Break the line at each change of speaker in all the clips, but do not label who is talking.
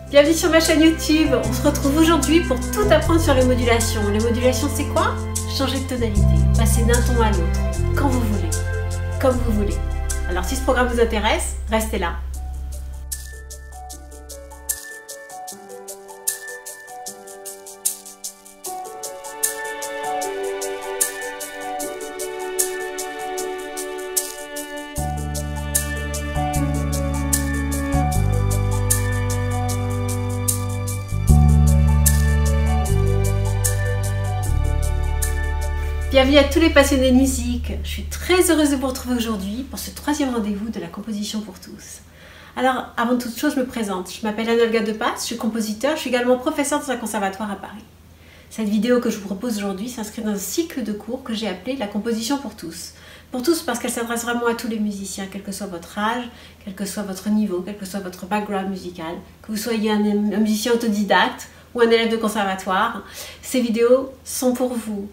Bienvenue sur ma chaîne YouTube. On se retrouve aujourd'hui pour tout apprendre sur les modulations. Les modulations, c'est quoi? Changer de tonalité, passer d'un ton à l'autre, quand vous voulez, comme vous voulez. Alors si ce programme vous intéresse, restez là. Bienvenue à tous les passionnés de musique. Je suis très heureuse de vous retrouver aujourd'hui pour ce troisième rendez-vous de la composition pour tous. Alors, avant toute chose, je me présente. Je m'appelle Anne-Olga Depasse, je suis compositeur, je suis également professeure dans un conservatoire à Paris. Cette vidéo que je vous propose aujourd'hui s'inscrit dans un cycle de cours que j'ai appelé la composition pour tous. Pour tous parce qu'elle s'adresse vraiment à tous les musiciens, quel que soit votre âge, quel que soit votre niveau, quel que soit votre background musical, que vous soyez un musicien autodidacte ou un élève de conservatoire. Ces vidéos sont pour vous.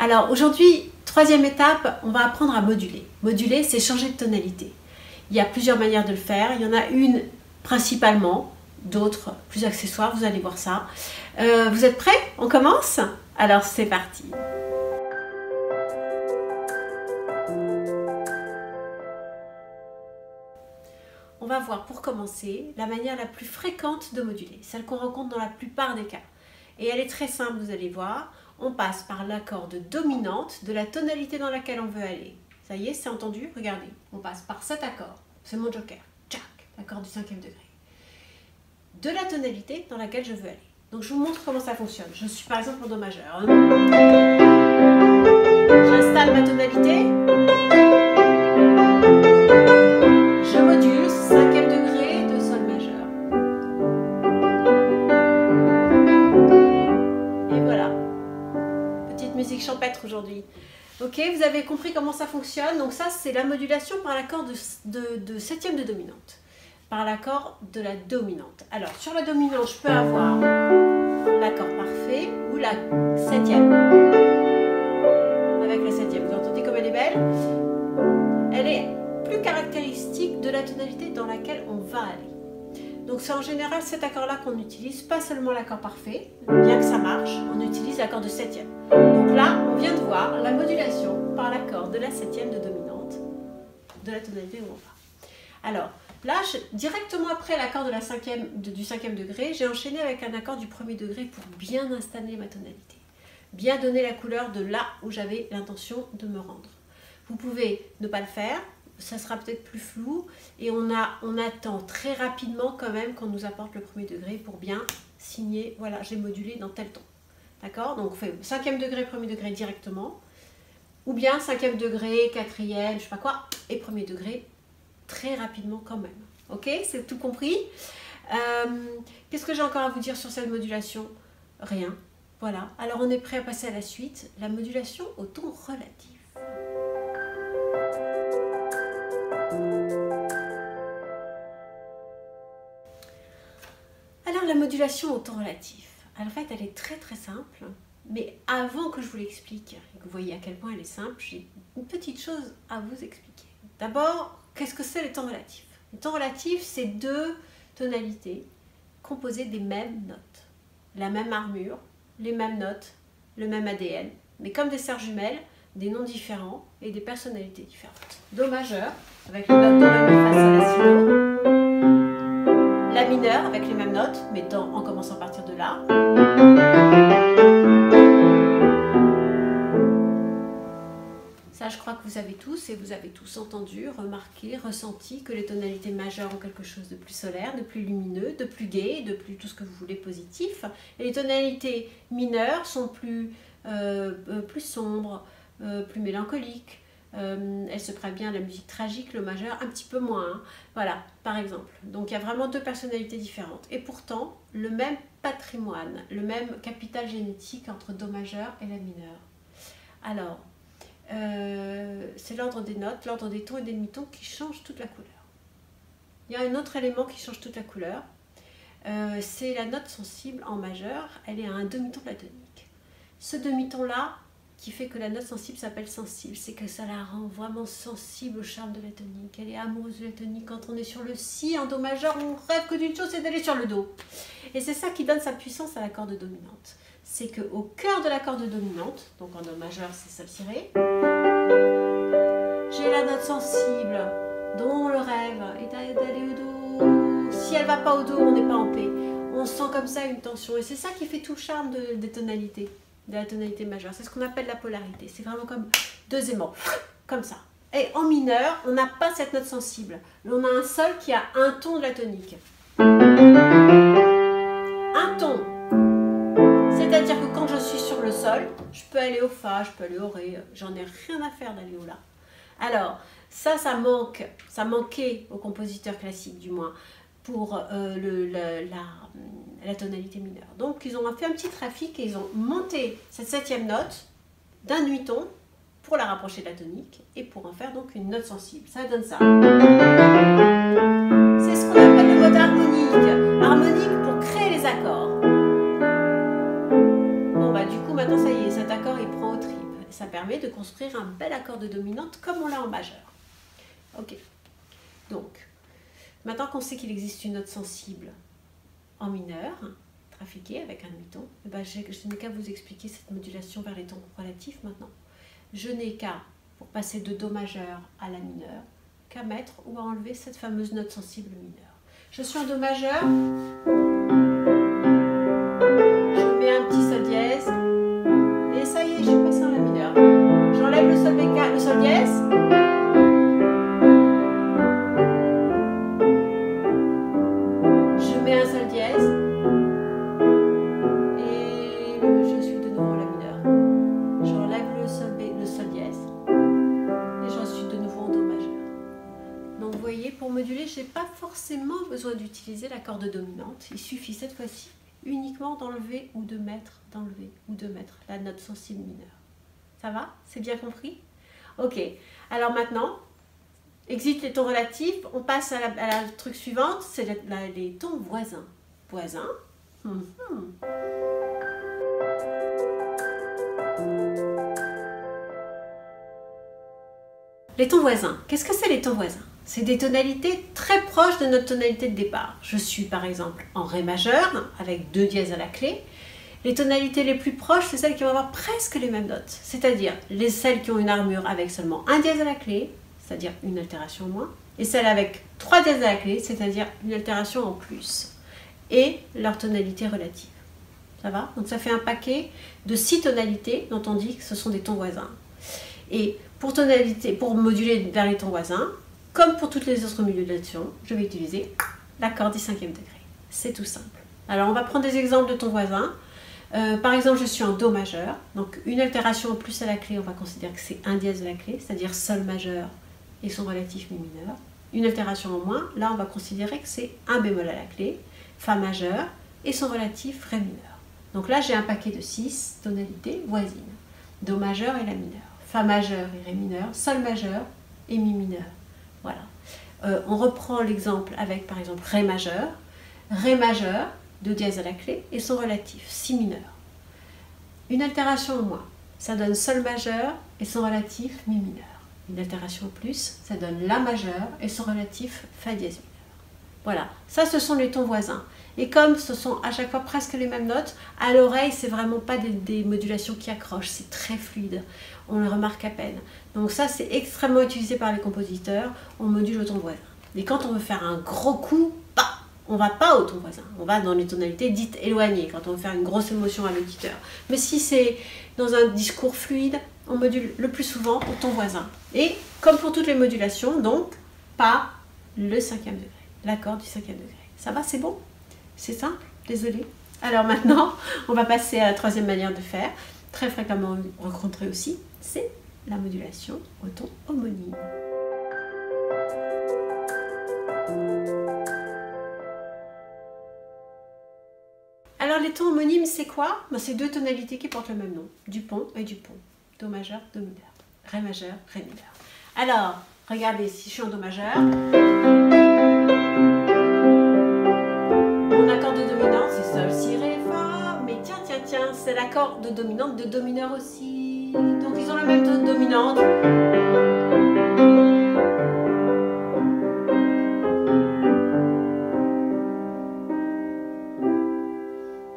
Alors aujourd'hui, troisième étape, on va apprendre à moduler. Moduler, c'est changer de tonalité. Il y a plusieurs manières de le faire. Il y en a une principalement, d'autres plus accessoires, vous allez voir ça. Vous êtes prêts? On commence? Alors c'est parti. On va voir pour commencer la manière la plus fréquente de moduler, celle qu'on rencontre dans la plupart des cas. Et elle est très simple, vous allez voir. On passe par la corde dominante de la tonalité dans laquelle on veut aller. Ça y est, c'est entendu? Regardez, on passe par cet accord, c'est mon joker, tchac, l'accord du 5e degré, de la tonalité dans laquelle je veux aller. Donc je vous montre comment ça fonctionne. Je suis par exemple en do majeur. J'installe ma tonalité, je module 5e degré de sol majeur. Et voilà. Musique champêtre aujourd'hui. Ok, vous avez compris comment ça fonctionne. Donc ça, c'est la modulation par l'accord de septième de dominante. Par l'accord de la dominante. Alors, sur la dominante, je peux avoir l'accord parfait ou la septième. Avec la septième. Vous entendez comme elle est belle? Elle est plus caractéristique de la tonalité dans laquelle on va aller. Donc c'est en général cet accord-là qu'on utilise, pas seulement l'accord parfait, bien que ça marche, on utilise l'accord de septième. Donc là, on vient de voir la modulation par l'accord de la septième de dominante, de la tonalité où on va. Alors là, directement après l'accord de du 5e degré, j'ai enchaîné avec un accord du 1er degré pour bien installer ma tonalité, bien donner la couleur de là où j'avais l'intention de me rendre. Vous pouvez ne pas le faire, ça sera peut-être plus flou et on attend très rapidement quand même qu'on nous apporte le 1er degré pour bien signer, voilà, j'ai modulé dans tel ton. D'accord? Donc on fait 5e degré, 1er degré directement, ou bien 5e degré, 4e, je sais pas quoi, et 1er degré très rapidement quand même. Ok? C'est tout compris? Qu'est-ce que j'ai encore à vous dire sur cette modulation? Rien. Voilà. Alors on est prêt à passer à la suite, la modulation au ton relatif. Alors la modulation au ton relatif, en fait elle est très très simple, mais avant que je vous l'explique et que vous voyez à quel point elle est simple, j'ai une petite chose à vous expliquer. D'abord, qu'est-ce que c'est les tons relatifs? Les tons relatifs, c'est deux tonalités composées des mêmes notes, la même armure, les mêmes notes, le même ADN, mais comme des sœurs jumelles, des noms différents et des personnalités différentes. Do majeur, avec les notes do, ré, mi, fa, sol, la, si, do. La mineure, avec les mêmes notes, mais en commençant à partir de là. Ça, je crois que vous savez tous, et vous avez tous entendu, remarqué, ressenti que les tonalités majeures ont quelque chose de plus solaire, de plus lumineux, de plus gai, de plus tout ce que vous voulez positif. Et les tonalités mineures sont plus sombres, plus mélancoliques. Elle se prête bien à la musique tragique, le majeur un petit peu moins, hein. Voilà, par exemple. Donc il y a vraiment deux personnalités différentes et pourtant le même patrimoine, le même capital génétique entre do majeur et la mineure. Alors c'est l'ordre des notes, l'ordre des tons et des demi-tons qui change toute la couleur. Il y a un autre élément qui change toute la couleur, c'est la note sensible en majeur, elle est à un demi-ton platonique. Ce demi-ton là, qui fait que la note sensible s'appelle sensible, c'est que ça la rend vraiment sensible au charme de la tonique. Elle est amoureuse de la tonique. Quand on est sur le si en do majeur, on rêve que d'une chose, c'est d'aller sur le do. Et c'est ça qui donne sa puissance à la corde dominante. C'est qu'au cœur de la corde dominante, donc en do majeur c'est sol si ré, j'ai la note sensible dont le rêve est d'aller au do. Si elle ne va pas au do, on n'est pas en paix. On sent comme ça une tension. Et c'est ça qui fait tout le charme des tonalités, de la tonalité majeure. C'est ce qu'on appelle la polarité. C'est vraiment comme deux aimants, comme ça. Et en mineur, on n'a pas cette note sensible. On a un sol qui a un ton de la tonique. Un ton. C'est-à-dire que quand je suis sur le sol, je peux aller au fa, je peux aller au ré. J'en ai rien à faire d'aller au la. Alors, ça manquait aux compositeurs classiques du moins, pour la tonalité mineure. Donc ils ont fait un petit trafic et ils ont monté cette septième note d'un demi-ton pour la rapprocher de la tonique et pour en faire donc une note sensible. Ça donne ça. C'est ce qu'on appelle le mode harmonique. Harmonique pour créer les accords. Bon bah du coup maintenant ça y est, cet accord il prend au triple. Et ça permet de construire un bel accord de dominante comme on l'a en majeur. Ok. Donc maintenant qu'on sait qu'il existe une note sensible en mineur, trafiquée avec un demi-ton, eh ben je n'ai qu'à vous expliquer cette modulation vers les tons relatifs maintenant. Je n'ai qu'à, pour passer de do majeur à la mineure, qu'à mettre ou à enlever cette fameuse note sensible mineure. Je suis en do majeur, je mets un petit sol dièse, et ça y est, je suis passée en la mineure. J'enlève le sol béca, le sol dièse, un sol dièse et je suis de nouveau en la mineure. J'enlève le sol dièse et j'en suis de nouveau en do majeur. Donc vous voyez, pour moduler, je n'ai pas forcément besoin d'utiliser la corde dominante. Il suffit cette fois-ci uniquement d'enlever ou de mettre la note sensible mineure. Ça va? C'est bien compris? Ok. Alors maintenant, exit les tons relatifs, on passe à la truc suivante, c'est les tons voisins. Voisins. Les tons voisins. Qu'est-ce que c'est les tons voisins? C'est des tonalités très proches de notre tonalité de départ. Je suis par exemple en ré majeur, avec 2 dièses à la clé. Les tonalités les plus proches, c'est celles qui vont avoir presque les mêmes notes. C'est-à-dire celles qui ont une armure avec seulement 1 dièse à la clé, c'est-à-dire une altération en moins, et celle avec 3 dièses à la clé, c'est-à-dire une altération en plus, et leur tonalité relative. Ça va? Donc ça fait un paquet de 6 tonalités dont on dit que ce sont des tons voisins. Et pour moduler vers les tons voisins, comme pour toutes les autres modulations, je vais utiliser l'accord du 5e degré. C'est tout simple. Alors on va prendre des exemples de tons voisins. Par exemple, je suis en do majeur, donc une altération en plus à la clé, on va considérer que c'est 1 dièse à la clé, c'est-à-dire sol majeur et son relatif mi mineur. Une altération en moins, là on va considérer que c'est un bémol à la clé, fa majeur et son relatif ré mineur. Donc là j'ai un paquet de 6 tonalités voisines, do majeur et la mineure, fa majeur et ré mineur, sol majeur et mi mineur. Voilà. On reprend l'exemple avec par exemple ré majeur, 2 dièses à la clé et son relatif si mineur. Une altération en moins, ça donne sol majeur et son relatif mi mineur. Une altération en plus, ça donne la majeur et son relatif fa dièse mineur. Voilà, ça ce sont les tons voisins. Et comme ce sont à chaque fois presque les mêmes notes, à l'oreille c'est vraiment pas des modulations qui accrochent, c'est très fluide, on le remarque à peine. Donc ça c'est extrêmement utilisé par les compositeurs, on module au ton voisin. Et quand on veut faire un gros coup, on ne va pas au ton voisin, on va dans les tonalités dites éloignées, quand on veut faire une grosse émotion à l'auditeur. Mais si c'est dans un discours fluide, on module le plus souvent au ton voisin. Et comme pour toutes les modulations, donc, pas le 5e degré, l'accord du 5e degré. Ça va, c'est bon? C'est simple? Désolée. Alors maintenant, on va passer à la troisième manière de faire, très fréquemment rencontrée aussi, c'est la modulation au ton homonyme. Alors les tons homonymes, c'est quoi? C'est 2 tonalités qui portent le même nom, du pont et du pont. Do majeur, do mineur. Ré majeur, ré mineur. Alors, regardez, si je suis en do majeur, mon accord de dominante, c'est sol, si, ré, fa. Mais tiens, c'est l'accord de dominante de do mineur aussi. Donc ils ont la même note dominante.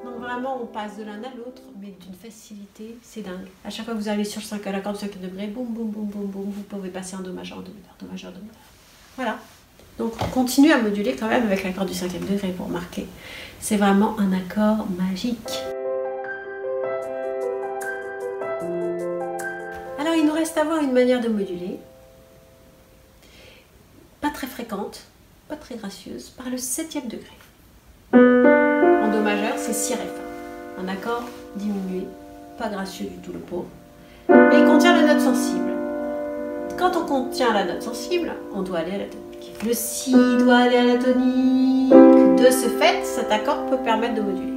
Donc vraiment on passe de l'un à l'autre, mais d'une facilité, c'est dingue. À chaque fois que vous allez sur l'accord du 5e degré, boum, boum, boum, boum, boum, vous pouvez passer un Do majeur, Do mineur, Do majeur, Do mineur. Voilà. Donc on continue à moduler quand même avec l'accord du 5e degré pour marquer. C'est vraiment un accord magique. Alors il nous reste à voir une manière de moduler, pas très fréquente, pas très gracieuse, par le 7e degré. En Do majeur, c'est Si, Ré, Fa. Un accord diminué, pas gracieux du tout le pauvre, mais il contient la note sensible. Quand on contient la note sensible, on doit aller à la tonique. Le Si doit aller à la tonique. De ce fait, cet accord peut permettre de moduler.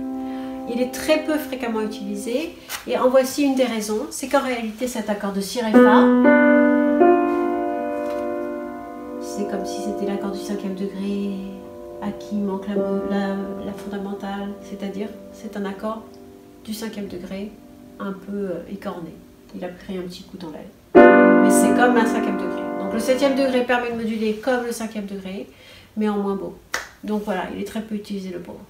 Il est très peu fréquemment utilisé et en voici une des raisons. C'est qu'en réalité, cet accord de Si, Ré, Fa, c'est comme si c'était l'accord du 5e degré à qui manque la fondamentale, c'est-à-dire c'est un accord du 5e degré un peu écorné. Il a pris un petit coup dans l'aile. Mais c'est comme un 5e degré. Donc le 7e degré permet de moduler comme le 5e degré, mais en moins beau. Donc voilà, il est très peu utilisé le pauvre.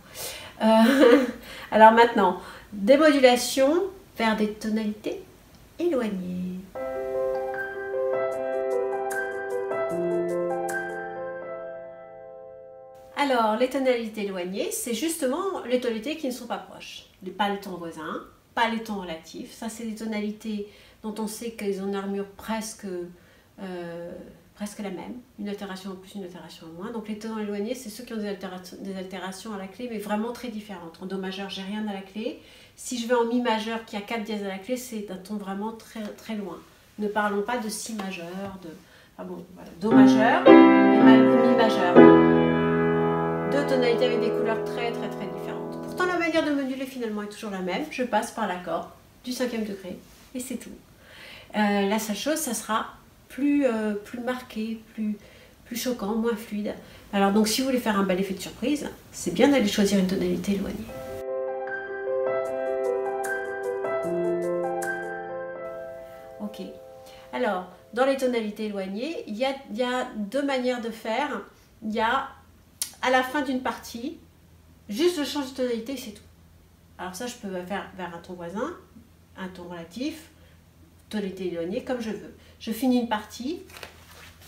Alors maintenant, des modulations vers des tonalités éloignées. Alors, les tonalités éloignées, c'est justement les tonalités qui ne sont pas proches. Pas les tons voisins, pas les tons relatifs. Ça, c'est des tonalités dont on sait qu'ils ont une armure presque la même. Une altération en plus, une altération en moins. Donc les tons éloignés, c'est ceux qui ont des altérations à la clé, mais vraiment très différentes. En Do majeur, j'ai rien à la clé. Si je vais en Mi majeur, qui a 4 dièses à la clé, c'est un ton vraiment très, très loin. Ne parlons pas de Si majeur, voilà, Do majeur et Mi majeur. Deux tonalités avec des couleurs très, très, très différentes. Pourtant, la manière de moduler finalement est toujours la même. Je passe par l'accord du 5e degré et c'est tout. La seule chose, ça sera plus marqué, plus choquant, moins fluide. Alors donc si vous voulez faire un bel effet de surprise, c'est bien d'aller choisir une tonalité éloignée. Ok. Alors, dans les tonalités éloignées, il y a deux manières de faire. Il y a à la fin d'une partie, juste je change de tonalité, c'est tout. Alors ça, je peux faire vers un ton voisin, un ton relatif, tonalité éloignée, comme je veux. Je finis une partie,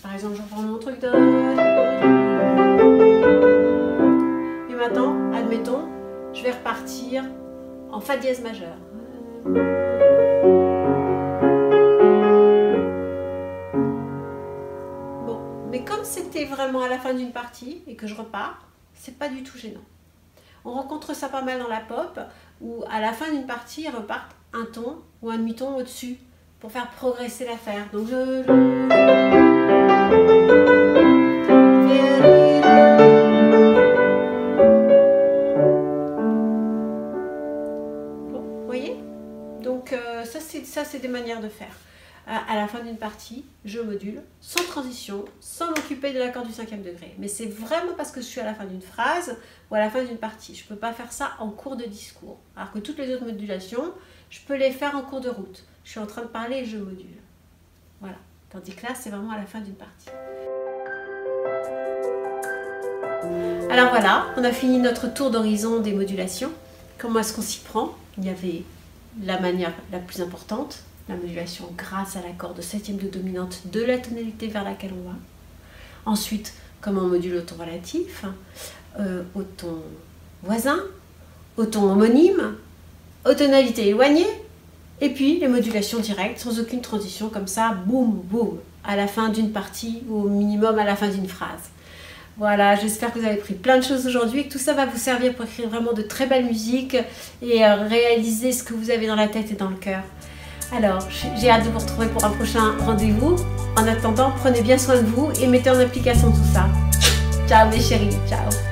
par exemple, je reprends mon truc de... Et maintenant, admettons, je vais repartir en Fa dièse majeur. Bon, mais comme c'était vraiment à la fin d'une partie et que je repars, c'est pas du tout gênant. On rencontre ça pas mal dans la pop, où à la fin d'une partie, ils repartent un ton ou un demi-ton au-dessus pour faire progresser l'affaire. Donc bon, vous voyez? Donc ça c'est des manières de faire. À la fin d'une partie, je module sans transition, sans m'occuper de l'accord du 5e degré. Mais c'est vraiment parce que je suis à la fin d'une phrase ou à la fin d'une partie. Je ne peux pas faire ça en cours de discours. Alors que toutes les autres modulations, je peux les faire en cours de route. Je suis en train de parler et je module. Voilà. Tandis que là, c'est vraiment à la fin d'une partie. Alors voilà, on a fini notre tour d'horizon des modulations. Comment est-ce qu'on s'y prend? Il y avait la manière la plus importante, la modulation grâce à l'accord de 7e de dominante de la tonalité vers laquelle on va. Ensuite, comment on module au ton relatif, au ton voisin, au ton homonyme, aux tonalités éloignées, et puis les modulations directes sans aucune transition comme ça, boum, boum, à la fin d'une partie ou au minimum à la fin d'une phrase. Voilà, j'espère que vous avez pris plein de choses aujourd'hui et que tout ça va vous servir pour écrire vraiment de très belles musiques et réaliser ce que vous avez dans la tête et dans le cœur. Alors, j'ai hâte de vous retrouver pour un prochain rendez-vous. En attendant, prenez bien soin de vous et mettez en application tout ça. Ciao mes chéris, ciao.